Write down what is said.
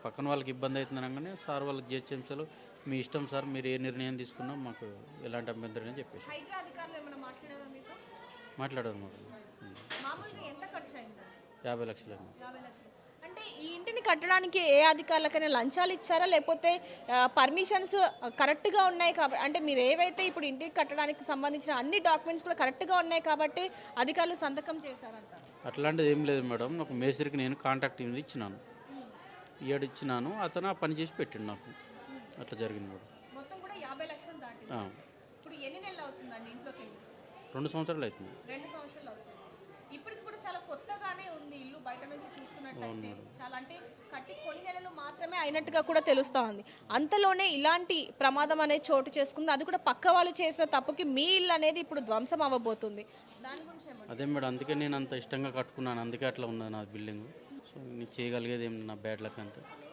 పక్కన వాళ్ళకి ఇబ్బంది అవుతుంది అనగానే సార్ వాళ్ళకి జిహెచ్ఎంసీలో మీ ఇష్టం సార్, మీరు ఏ నిర్ణయం తీసుకున్నా మాకు ఎలాంటి అభ్యంతరం అని చెప్పేసి హైడ్రా అధికారులు ఏమైనా మాట్లాడారా మీతో? మాట్లాడారు మాకు. మామూలుగా ఎంత ఖర్చు అయింది? 50 లక్షలండి. 50 లక్షలు. అంటే ఈ ఇంటిని కట్టడానికి ఏ అధికారులకైనా లంచాలు ఇచ్చారా, లేకపోతే పర్మిషన్స్ కరెక్ట్గా ఉన్నాయి కాబట్టి, అంటే మీరు ఏవైతే ఇప్పుడు ఇంటికి కట్టడానికి సంబంధించిన అన్ని డాక్యుమెంట్స్ కూడా కరెక్ట్గా ఉన్నాయి కాబట్టి అధికారులు సంతకం చేశారంటారు? అట్లాంటిది ఏం లేదు మేడం. నాకు మేస్త్రికి నేను కాంటాక్ట్ ఇచ్చినాను, ఇచ్చినాను, అతను ఆ పని చేసి పెట్టిండు నాకు. అట్లా జరిగింది మేడం. మొత్తం కూడా 50 లక్షలు దాటింది. ఆ, ఇప్పుడు ఎన్ని నెలలు అవుతుందండి ఇంట్లోకి వెళ్ళి? 2 సంవత్సరాలు అవుతుంది. 2 సంవత్సరాలు అవుతుంది. ఇప్పటికి కూడా చాలా కొత్తగానే ఉంది ఇల్లు, బయట నుంచి చూస్తున్నట్టయితే చాలా, అంటే కట్టి కొన్ని నెలలు మాత్రమే అయినట్టుగా కూడా తెలుస్తా ఉంది. అంతలోనే ఇలాంటి ప్రమాదం అనేది చోటు చేసుకుంది, అది కూడా పక్క వాళ్ళు చేసిన తప్పుకి మీ ఇల్లు అనేది ఇప్పుడు ధ్వంసం అవ్వబోతుంది. దాని గురించి ఏమంటారు? అదే మేడం, అందుకే నేను అంత ఇష్టంగా కట్టుకున్నాను, అందుకే అట్లా ఉన్నది నా బిల్డింగ్. సో నేను చేయగలిగేది ఏం నా బ్యాడ్ లక్ అంతే.